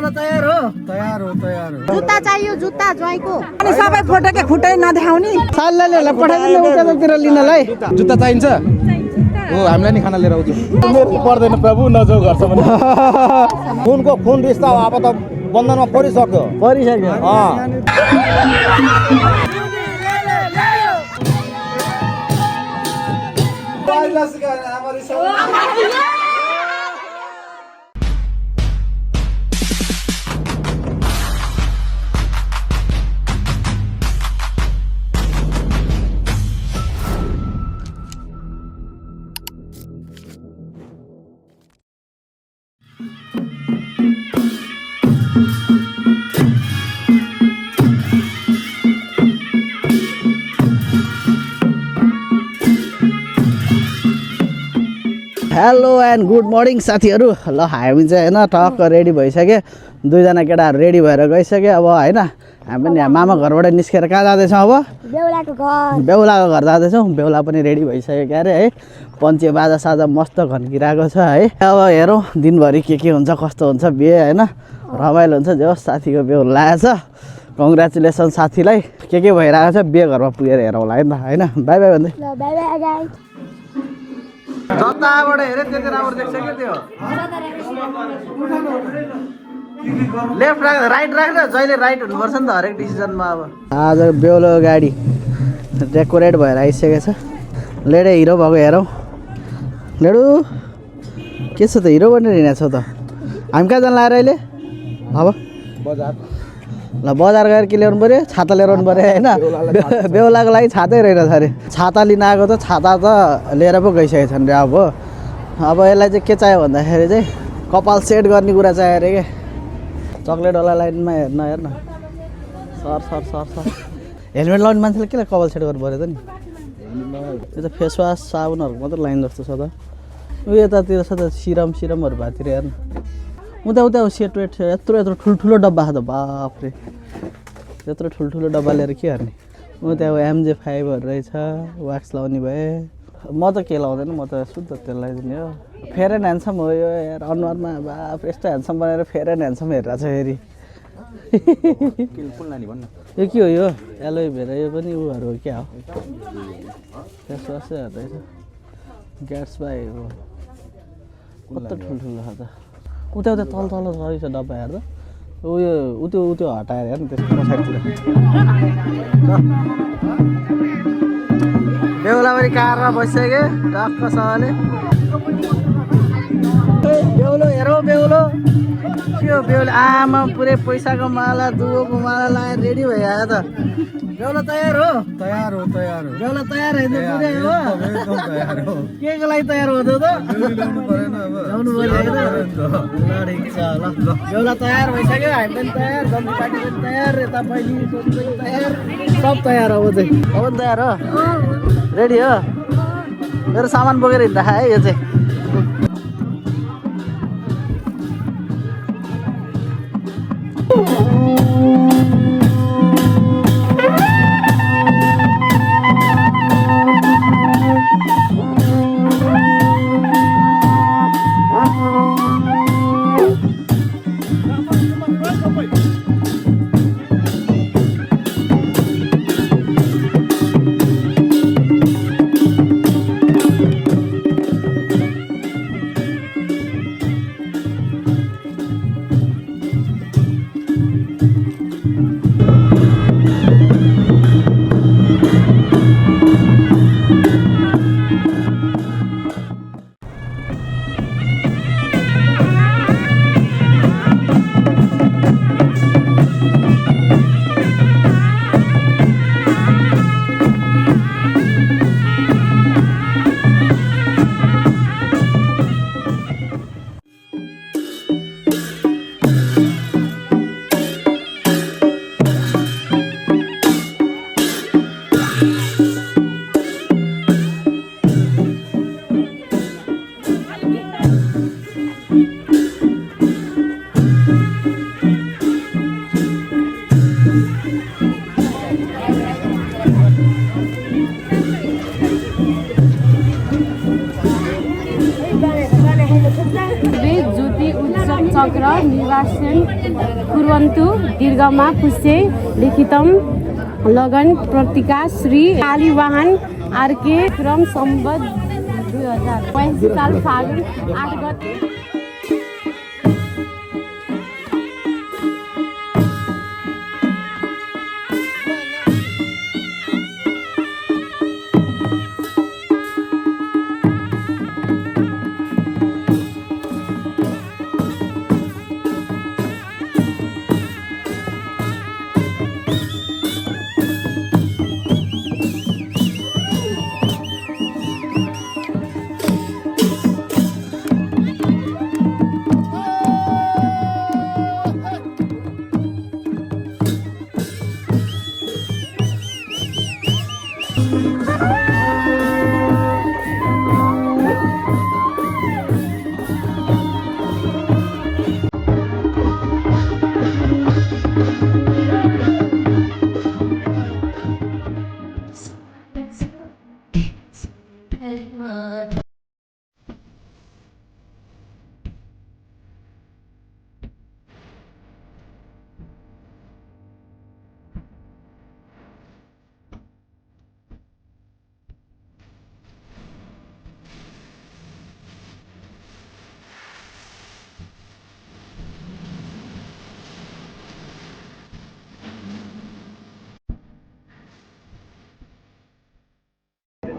बेहुला तयार हो तयार हो तयार हो जुत्ता चाहियो जुत्ता ज्वाइँको अनि सबै फोटोकै खुट्टै नदेखाउने सालले पठाइदिनु उतातिर लिनलाई जुत्ता चाहिन्छ हो हामीलाई नि खाना लिएर आउँछु मेरो पर्दैन प्रभु नजाऊ घरसम्म खुनको खुन रिस्ता अब त बन्धनमा परिसक्यो हेलो एन्ड गुड मर्निङ साथीहरू ल हामी चाहिँ होइन टक्क रेडी भइसक्यो दुईजना केटाहरू रेडी भएर गइसक्यो अब होइन हामी पनि यहाँ मामा घरबाट निस्केर कहाँ जाँदैछौँ अब बेहुलाको घर जाँदैछौँ बेहुला पनि रेडी भइसक्यो क्यारे है पञ्चे बाजा साजा मस्त घन्किरहेको छ है अब हेरौँ दिनभरि के हुन्छ कस्तो हुन्छ बिहे होइन रमाइलो हुन्छ जो साथीको बेहुला लागेछ कङ्ग्रेचुलेसन साथीलाई के भइरहेको छ बिहे घरमा पुगेर हेरौँला है त होइन बाई बाई भन्दै जताबाट हेरे त्यति राम्रो देख्छ कि त्यो लेफ्ट राख्दा राइट राख्दा जहिले राइट हुनुपर्छ नि त हरेक डिसिजनमा अब आज बेहुलो गाडी डेकोरेट भएर आइसकेको छ लेडे हिरो भएको हेरौँ लेडु के छ त हिरो बनेर हिँडेको छौ त हामी कहाँ जानु लाएर अहिले अब बजार ल बजार गएर के ल्याउनु पऱ्यो छाता लिएर आउनु पऱ्यो होइन बेहुलाको लागि छातै रहेनछ अरे छाता लिन आएको त छाता त लिएर पो गइसकेको छन् रे अब यसलाई चाहिँ के चाहियो भन्दाखेरि चाहिँ कपाल सेट गर्ने कुरा चाहियो अरे के चक्लेटवाला लाइनमा हेर्न सर हेलमेट लाउने मान्छेले के कपाल सेट गर्नु पऱ्यो त नि यो त फेसवास साबुनहरूको मात्रै लाइन जस्तो छ त उयो यतातिर छ त सिरमहरू भएतिर हेर्नु उता सेट वेट यत्रो ठुल्ठुलो डब्बा छ त बाफ्रे यत्रो ठुल्ठुलो डब्बा लिएर के गर्ने उता अब MJ 5हरू रहेछ वाक्स लाउने भए म त के लाउँदैन म त शुद्ध तेल लगाइदिने हो फेयर एन्ड ह्यान्डसम हो यो यार अनुहारमा बाफ यस्तो ह्यान्डसम बनाएर फेयर एन्ड ह्यान्डसम हेरिरहेको छ फेरि यो के हो यो एलोभेरा यो पनि उहरू हो क्या हो फेसवासै रहेछ ग्याट्स बाई हो कस्तो ठुल्ठुलो छ त उता तल रहेछ डब्बा हेर्दा उयो उत्यो हटाएर हेर्नु त्यसको पछाडितिर बेहुला पनि कारमा बसिसक्यो टक्कसँगले बेहुलो हेरौँ बेहुलो के हो बेहुलो आमा पुरै पैसाको माला दुवोको माला लगाएर रेडी भइहाल्यो त बेहुला तयार हो बेहुला तयार होइन पुरै हो के को लागि तयार हो त ल्याउनु पऱ्यो ल बेहुला तयार भइसक्यो हामी पनि तयार जम्मी पार्टी पनि तयार यता बहिनी पनि तयार सब तयार अब चाहिँ अब पनि तयार हो रेडी हो मेरो सामान बोकेर हिँड्दा है यो चाहिँ निर्वासन कुर्वन्तु दीर्घमा पुष्य लिखितम लगन प्रतिका श्री कालीवाहन आरके क्रम सम्बत 2085 साल फागुन 8 गते।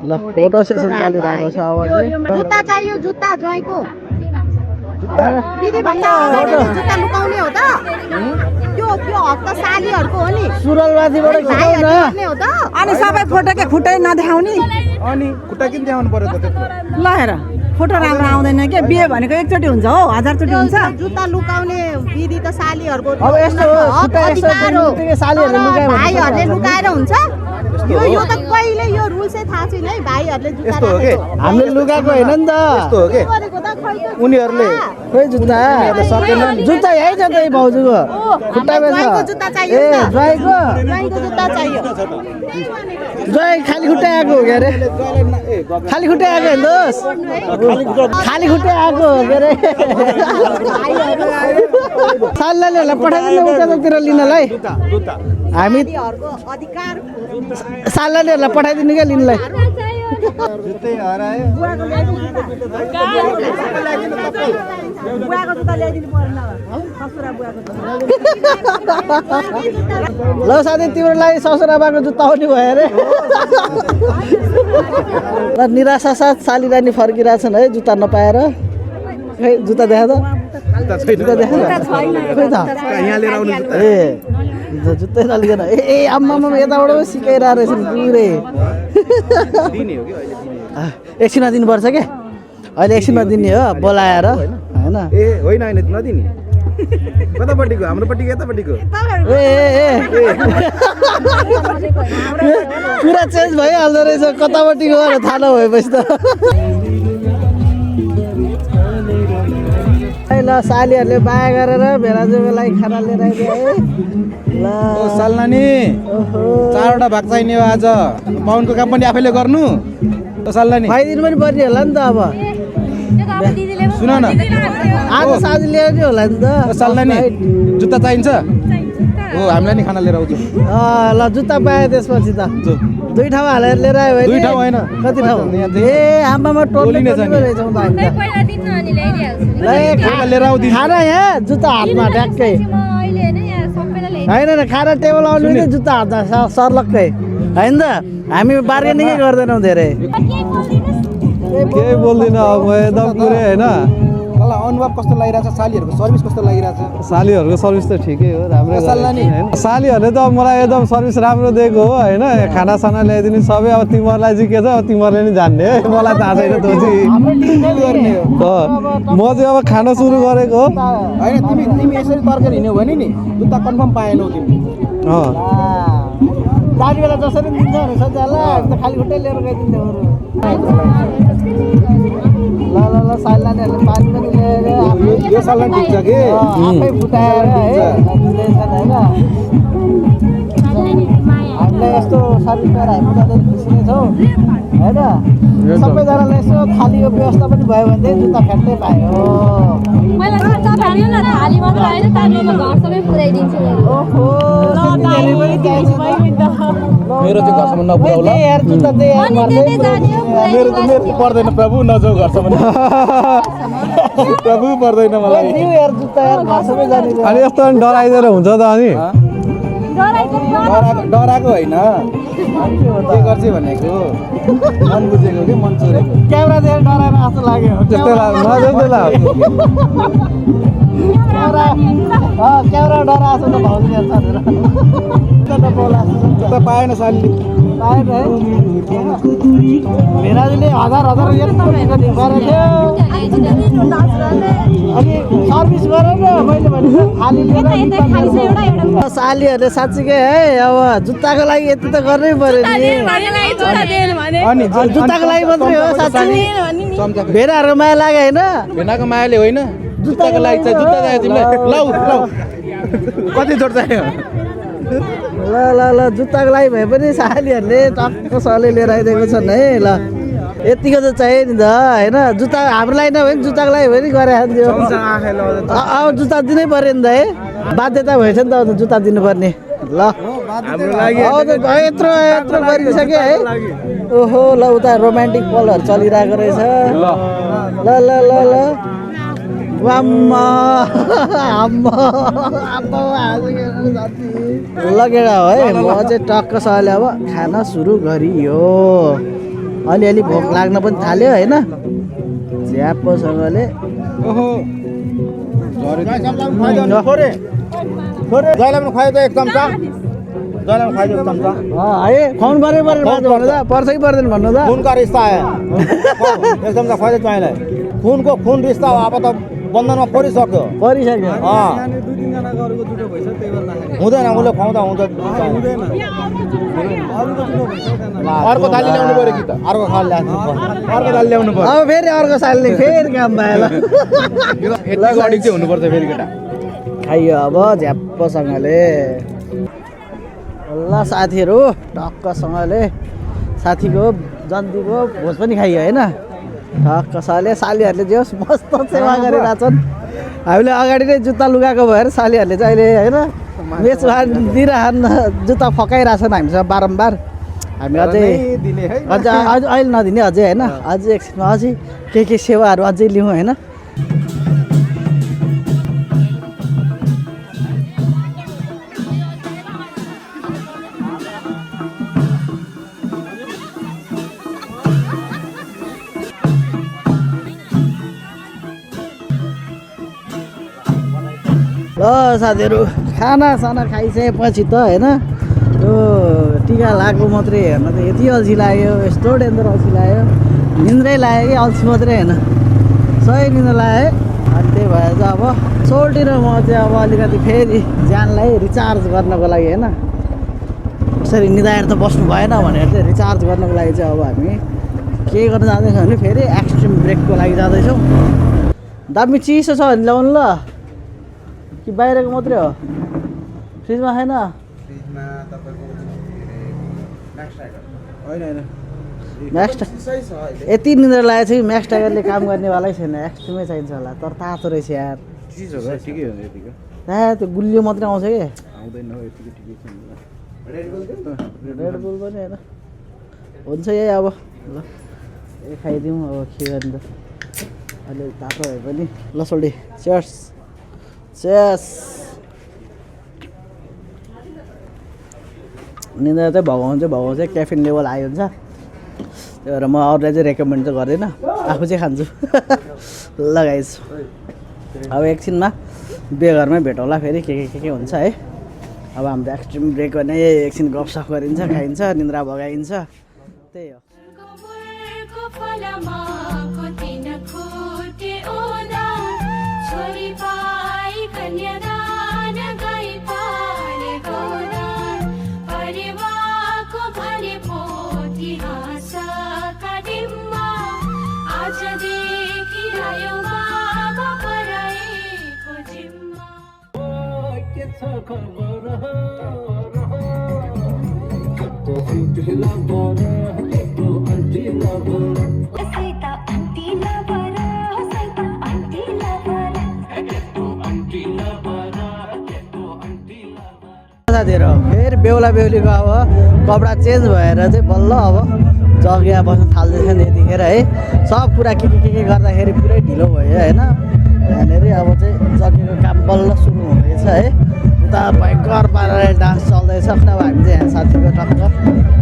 ल फोटो सेसन चलिरहेको छ अब जुत्ता चाहियो जुत्ता ज्वाइँको दिदी भन्दा जुत्ता लुकाउने हो त त्यो त्यो हप्ता सालीहरुको हो नि सुरलमाथिबाट खिचाउन हो त अनि सबै फोटोकै खुट्टै नदेखाउने अनि खुट्टा किन देखाउनु पर्यो त ल हेर फोटो राम्रो आउँदैन के बिहे भनेको एकचोटि हुन्छ हो 1000 चोटि हुन्छ जुत्ता लुकाउने दिदी त सालीहरुको अब यस्तो हो खुट्टा यस्तो सालीहरुले लुकायो भने भाइहरुले लुकाएर हुन्छ यो त कहिले यो रुल चाहिँ थाहा छैन है भाइहरुले जुत्ता यस्तो हो के हामीले लुकाएको हैन नि त यस्तो हो के गरेको त खै त उनीहरुले खोइ जुत्ता सकेनन् जुत्ता यही छ त भाउजूको खुट्टामा ज्वाइँको छ जुत्ता चाहियो ए ज्वाइँको ज्वाइँको जुत्ता चाहियो ज्वाइँ खाली खुट्टा आएको हो के अरे खाली खुट्टा आएको होइन दोस्त खाली खुट्टा आएको हो के अरे साललाई पठाइदिनु उतातिर लिनलाई हामी अधिकार साललाई पठाइदिनु क्या लिनलाई बुवाको जुत्ता ल्याइदिनु पर्दैन ससुरा बुवाको ल साथी तिम्रो लागि ससुरा बाको जुत्ता आउने भयो अरे ल निराशा साथ सालीरानी फर्किरहेछन् है जुत्ता नपाएर खै जुत्ता देखा त जुत्ता देखा खै त यहाँ लिएर आउनु जुत्ता ए जुत्तै नलिकन ए आम्मामा यताबाट पो सिकाइरहेको रहेछन् पुरै दिने हो कि अहिले दिने एकछिनमा दिनुपर्छ के अहिले एकछिनमा दिने हो बोलाएर होइन ए होइन होइन नदिने कतापट्टिको हाम्रोपट्टिको यतापट्टिको ए पुरा चेन्ज भइहाल्दो रहेछ कतापट्टिको भनेर थाहा नभएपछि त ल सालीहरूले बाया गरेर भेराजुको लागि खाना लिएर आइदियो है ल ओ सालनानी ओहो 4वटा भाग चाहिने हो आज पाउनको काम पनि आफैले गर्नु ओ सालनानी खुवाइदिनु पनि पर्ने होला नि त अब सुन न आज साझ लिएर नि होला नि त ओ सालनानी जुत्ता चाहिन्छ हो हामीलाई नि खाना लिएर आउँछु ल जुत्ता पाएँ त्यसपछि त जो 2 ठाउँ हालेर लिएर आयो भने 2 ठाउँ होइन कति ठाउँ यहाँ ए आम्मामा टोल्ने टोलिने छ नि। रहेछौँ त हामी त पहिला दिन अनि ल्याइदिइहाल्छु ल ए खाना लिएर आउँदिन खाना यहाँ जुत्ता हातमा ढ्याक्कै म अहिले हैन यहाँ सबैलाई ल्याइदिन्छु होइन खाना टेबल आउनु नि जुत्ता हातमा सर्लक्कै होइन त हामी बार्गेनिङै गर्दैनौँ धेरै केही बोल्दिनँ अब म एकदम पुरै होइन ल अनुभव कस्तो लागिरहेछ सालीहरूको सर्भिस कस्तो लागिरहेछ सालीहरूको सर्भिस त ठिकै हो राम्रै सालनानी। होइन सालीहरूले त मलाई एकदम सर्भिस राम्रो दिएको हो होइन खानासाना ल्याइदिने सबै अब तिमीहरूलाई चाहिँ के छ अब तिमीहरूले नि जान्ने है मलाई थाहा छैन त्यो गर्ने हो चाहिँ म चाहिँ अब खाना सुरु गरेको हो होइन तिमी यसरी तर्केर हिँड्यौ भने नि जुत्ता कन्फर्म पाएनौ तिमी अँ जाने बेला जसरी दिन्छ भने सजाला खाली खुट्टै लिएर गइदिन्थ्यो ल ल ल सालनानीहरूले पानी पनि ल्याएर यो सालनानी ठिक छ कि आफै फुटाएर है दिँदैछन् होइन हामीलाई यस्तो सर्भिस पाएर हामी जाँदै खुसी नै छौँ होइन सबैजनाले यसो थालीको व्यवस्था पनि भयो भने चाहिँ जुत्ता फ्याट्नै पायो ओहो मेरो चाहिँ घरसम्म नपुऱ्याउला यार जुत्ता चाहिँ यार मेरो पर्दैन प्रभु नजाऊ घरसम्म प्रभु पर्दैन मलाई यार जुत्ता यार घरसम्मै जाने अनि यस्तो पनि डराइदिएर हुन्छ त अनि डराएको होइन के गर्छ भनेको मन बुझेको कि मन चोरेको क्यामेरा देखेर डराएर जस्तो लाग्यो त्यस्तै क्यामेरा डराएको त भाउजू यहाँ त पाएन सालीले पाएन है भेराजुले हजार यत्रो गरेको थियो अनि सर्भिस गरेर मैले भनेको थाली लिएर सालीहरूले साँच्चीकै है अब जुत्ताको लागि यति त गर्नै पर्यो नि अनि जुत्ताको लागि मात्रै हो साँच्ची भेडाहरूको माया लाग्यो होइन भेनाको मायाले होइन जुत्ताको लागि चाहिँ जुत्ता चाहियो तिमीलाई लौ कति जोड चाहियो ल ल ल जुत्ताको लागि भए पनि सालीहरूले टक्कसँगले लिएर आइदिएको छन् है ल यतिको त चाहियो नि त होइन जुत्ता हाम्रो लागि नभए पनि जुत्ताको लागि भए नि गरेर खान्थ्यो अब जुत्ता दिनै पऱ्यो नि त है बाध्यता भएछ नि त जुत्ता दिनुपर्ने ल यत्रो गरिसक्यो है ओहो ल उता रोमान्टिक पलहरू चलिरहेको रहेछ ल ल ल ल लगेर है म चाहिँ टक्कसँगले अब खाना सुरु गरियो अलिअलि भोक लाग्न पनि थाल्यो होइन झ्याप्पोसँगले है खुवाउनु पर्यो भन्नु त पर्छ कि पर्दैन भन्नु त खूनका रिश्ता है एकदम त खुवाइदियो तपाईँलाई खूनको खून रिश्ता हो अब त बन्धनमा परिसक्यो परिसक्यो हुँदैन उसले खुवाउँदा हुँदैन अर्को थाली ल्याउनु पर्यो कि त अर्को खाल ल्याएको अर्को थाली ल्याउनु पर्यो अब फेरि अर्को सालले फेरि काम भयो यति गडी चाहिँ हुनुपर्छ फेरि केटा खाइयो अब झ्याप्पोसँगले ल साथीहरू टक्कसँगले साथीको जन्तीको भोज पनि खाइयो होइन टक्कसँगले सालीहरूले जे होस् मस्त सेवा गरिरहेछन् हामीले अगाडि नै जुत्ता लुगाएको भएर सालीहरूले चाहिँ अहिले होइन बेचमा दिइरहन् जुत्ता फकाइरहेछन् हामीसँग बारम्बार हामी अझै अहिले नदिने अझै होइन अझै एकछिनमा अझै के सेवाहरू अझै लिउँ होइन ल साथीहरू खानासाना खाइसकेपछि त होइन यो टिका लागेको मात्रै हेर्न त यति अल्छी लाग्यो यस्तो डेन्जर अल्छी लाग्यो निन्द्रै लाग्यो कि अल्छी मात्रै होइन सही निन्द्रा लाग्यो अनि त्यही भएर चाहिँ अब सोल्टिएर म चाहिँ अब अलिकति फेरि ज्यानलाई रिचार्ज गर्नको लागि होइन यसरी निदाएर त बस्नु भएन भनेर चाहिँ रिचार्ज गर्नको लागि चाहिँ अब हामी के गर्न जाँदैछौँ भने फेरि एक्सट्रिम ब्रेकको लागि जाँदैछौँ दामी चिसो छ भने ल्याउनु ल कि बाहिरको मात्रै हो फ्रिजमा छैन म्याक्स यति निन्द्रा लागेको छ कि म्याक्स टाइगरले काम गर्नेवालै छैन एक्सट्रिमै चाहिन्छ होला तर तातो रहेछ यार ठिकै हो यतिको त्यो गुलियो मात्रै आउँछ कि आउँदैन यतिको ठिकै छ रेड बुल पनि होइन हुन्छ यही अब ल यही खाइदिउँ अब के गर्ने त अलि तातो भए पनि ल सोल्डी चियर्स चेस निन्द्रा चाहिँ भगाउँछ क्याफिन लेभल आयो हुन्छ त्यही भएर म अरूलाई चाहिँ रेकमेन्ड चाहिँ गर्दैन आफू चाहिँ खान्छु लगाइछु अब एकछिनमा बेघरमै भेटौँला फेरि के हुन्छ है अब हाम्रो एक्सट्रिम ब्रेक गर्ने एकछिन गफसफ गरिन्छ खाइन्छ निन्द्रा भगाइन्छ त्यही हो साथीहरू फेरि बेहुला बेहुलीको अब कपडा चेन्ज भएर चाहिँ बल्ल अब जग्गा बस्न थाल्दैछ नि यतिखेर है सब कुरा के गर्दाखेरि पुरै ढिलो भयो होइन यहाँनिर अब चाहिँ जग्गाको काम बल्ल सुरु हुँदैछ है उता भयङ्कर पाराले डान्स चल्दैछ अब हामी चाहिँ यहाँ साथीको टक्क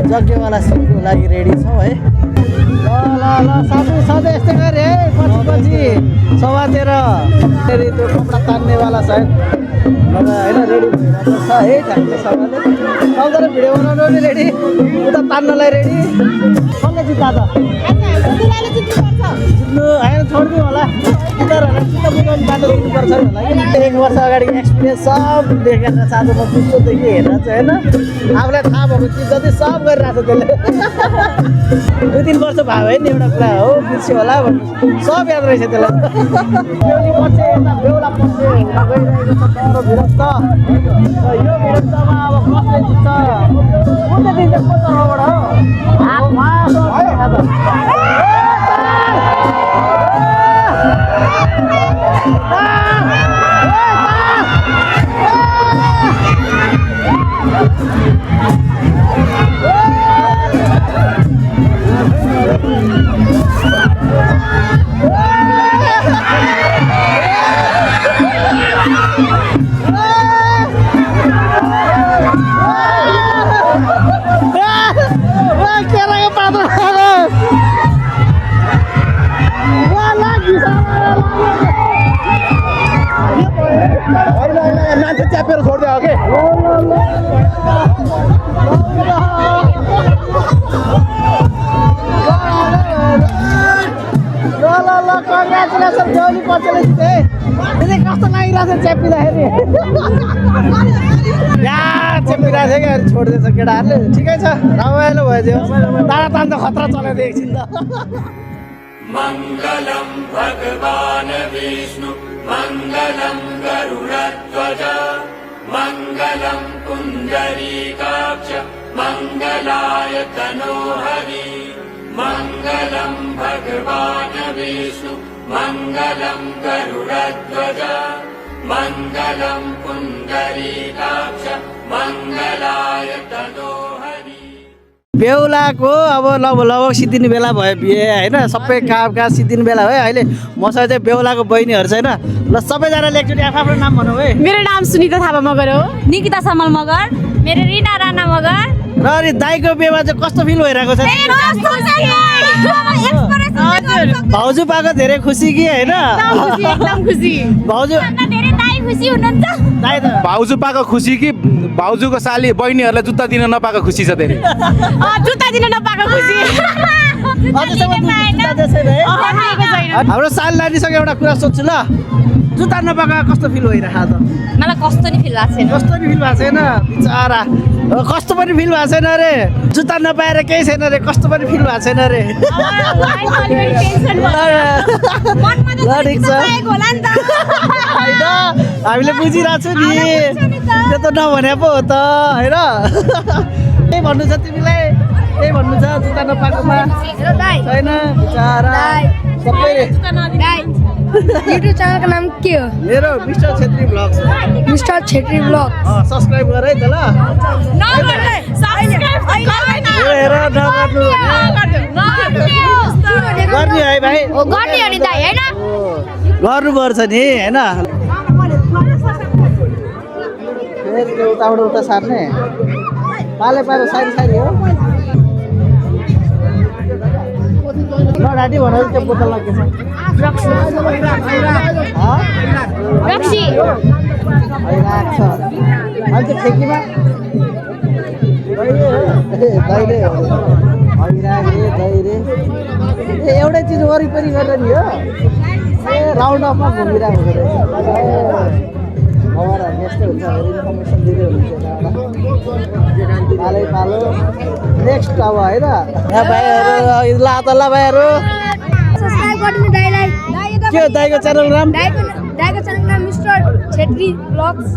जग्गावाला सिटको लागि रेडी छौँ है ल साथी सधैँ यस्तै गरे है पछि समातेर फेरि त्यो कपडा तान्नेवाला छ होइन रेडी भइरहेको छ है ठ्याक्कसँगले सबजना भिडियो बनाउनु नि रेडी उता तान्नलाई रेडी कसले जित्दा त जित्नु होइन छोडिदिउँ होला उनीहरूलाई चित्त बुझाउने बाटो दिनुपर्छ होला कि 1 वर्ष अगाडिको एक्सपिरियन्स सब देखेर साथी म त्यस्तोदेखि हेरेर चाहिँ होइन आफूलाई थाहा भएको चिज जति सब गरिरहेको छ त्यसले 2-3 वर्ष भयो है नि एउटा कुरा हो बिर्स्यो होला भन्नु सब याद रहेछ त्यसलाई बेहुली पछि यता बेहुला पछि गइरहेको छ तर विरक्त यो विरक्तमा अब कसले जित्छ कुन चाहिँ दिन्छ को तर्फबाट मान्छे च्यापेर छोडिदियो हो कि ल कङ्ग्रेचुलेसन बेहुली पछिले जिते त्यसै कस्तो लागिरहेको छ च्यापिँदाखेरि च्यापिरहेको थियो क्या छोडिदिएछ केटाहरूले ठिकै छ रमाइलो भइदियो तारा तान त खतरा चलाइदियो एकछिन त मङ्गलं भगवान् विष्णु मङ्गलं गरुडध्वज मङ्गलं पुण्डरीकाक्ष मङ्गलाय तनोहरि मङ्गलं भगवान् विष्णु मङ्गलं गरुडध्वज मङ्गलं पुण्डरीकाक्ष मङ्गलाय तनोहरि बेहुलाको अब लगभग सिद्धिने बेला भयो बिहे होइन सबै काम सिद्धिने बेला भयो अहिले मसँग चाहिँ बेहुलाको बहिनीहरू छैन ल सबैजनाले एकचोटि आफ्नो नाम भनौँ है मेरो नाम सुनिता थापा मगर हो निकिता सामल मगर मेरो रिना राणा मगर र अनि दाइको बिहेमा चाहिँ कस्तो फिल भइरहेको छ भाउजू पाएको धेरै खुसी कि होइन एकदम खुसी भाउजू धेरै दाइ खुसी हुनुहुन्छ दाइ त भाउजू पाएको खुसी कि भाउजूको साली बहिनीहरूलाई जुत्ता दिन नपाएको खुसी छ धेरै जुत्ता दिन नपाएको खुसी अझैसम्म जुत्ता दिएको छैन है हाम्रो साली नानीसँग एउटा कुरा सोध्छु ल जुत्ता नपाएको कस्तो फिल भइरहेको त मलाई कस्तो नि फिल भएको छैन कस्तो नि फिल भएको छैन बिचरा कस्तो पनि फिल भएको छैन अरे जुत्ता नपाएर केही छैन अरे कस्तो पनि फिल भएको छैन अरे ल ठिक छ होइन हामीले बुझिरहेको छु नि त्यो त नभने पो हो त होइन त्यही भन्नु छ तिमीलाई त्यही भन्नु छ जुत्ता नपाएकोमा छैन बिचरा सबैले युट्युब च्यानलको नाम के हो मेरो mister Chhetri blogs mister Chhetri blog subscribe गर है त ल हेर नगर्नु गर्ने है भाइ गर्ने हो नि दाइ होइन गर्नुपर्छ नि होइन फेरि त्यो उताबाट उता सार्ने पाले पालो सारी सारी हो ल ढाँटी भनेर त्यो बोतलमा के छ रक्सी भइरहेको छ अनि त्यो ठेकीमा दैले ए एउटै चिज वरिपरि गरेर नि हो ए राउन्ड अफमा घुमिरहेको रहेछ खबरहरू यस्तै हुन्छ इन्फर्मेसन दिँदै हुनुहुन्छ पालै पालो नेक्स्ट अब होइन यहाँ भाइहरू ल त ल भाइहरू सब्स्क्राइब गर्नु दाइलाई के दाइको च्यानल नाम दाइको च्यानल नाम मिस्टर छेत्री ब्लग्स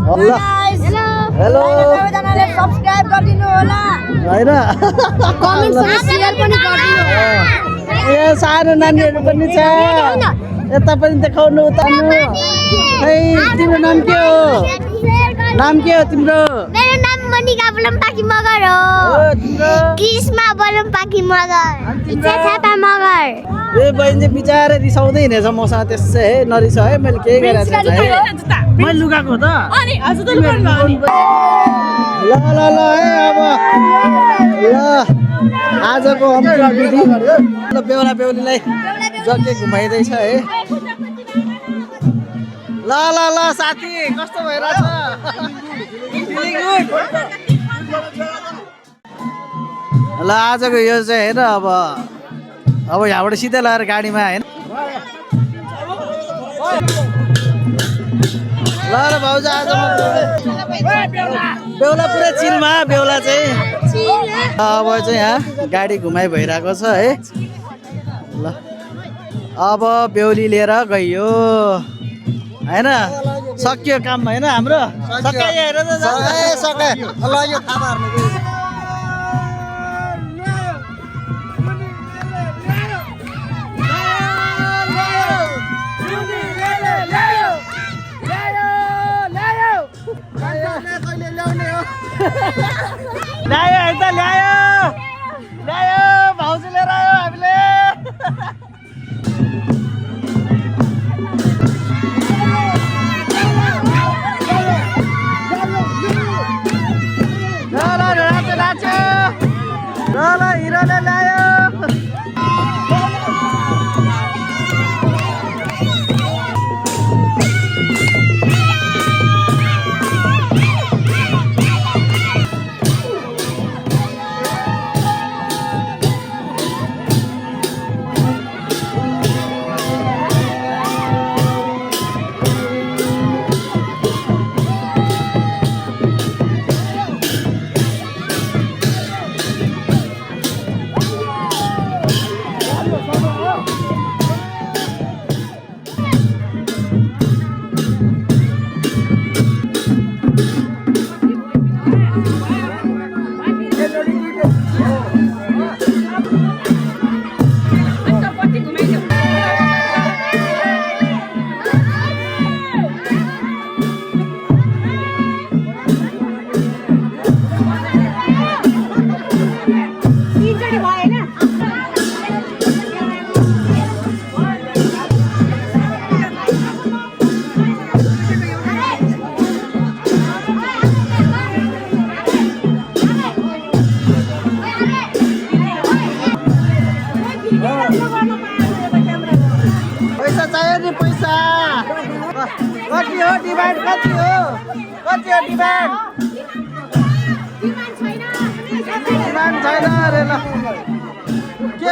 ल हेलो सबैजनाले सब्स्क्राइब गरिदिनु होला होइन कमेन्टमा शेयर पनि गरिदिनु होला ए सानो नानीहरू पनि छ यता पनि देखाउनु उतार्नु खै तिम्रो नाम के हो तिम्रो मेरो नाम मनिका बलम्पाकी मगर हो तिम्रो कृष्णा बलम्पाकी मगर इच्छा छापा मगर ए बहिनी चाहिँ बिचारै रिसाउँदै हिँडेछ मसँग त्यसै है नरिस है मैले केही गरेको छैन है मैले लुगाएको त ल ल ल है अब ल आजको अन्तिम विधि ल बेहुला बेहुलीलाई जग्गे घुमाइँदैछ है ल ल ल साथी कस्तो भइरहेछ फिलिङ गुड ल आजको यो चाहिँ हेर अब यहाँबाट सिधै लगाएर गाडीमा होइन ल ल भाउजू आज बेहुला पुरै चिलमा बेहुला चाहिँ अब चाहिँ यहाँ गाडी घुमाइ भइरहेको छ है ल अब बेहुली लिएर गयो होइन सकियो काम होइन हाम्रो सकायो हेर त सकायो ल यो खाना ल्यायो है त ल्यायो भाउजू लिएर आयो हामीले ल हिरोले ल्यायो पैसा चाहियो नि पैसा कति हो डिमान्ड कति हो डिमान्ड छैन अरे ल के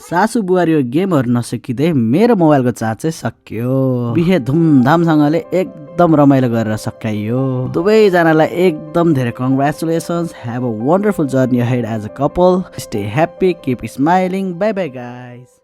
सासु बुहारी गेमहरु नसकिँदै मेरो मोबाइलको चार्ज चाहिँ सकियो। बिहे धुमधामसँगले एकदम रमाइलो गरेर सकाइयो। दुवैजनालाई एकदम धेरै congratulations. Have a wonderful journey ahead as a couple. Stay happy, keep smiling. Bye bye guys.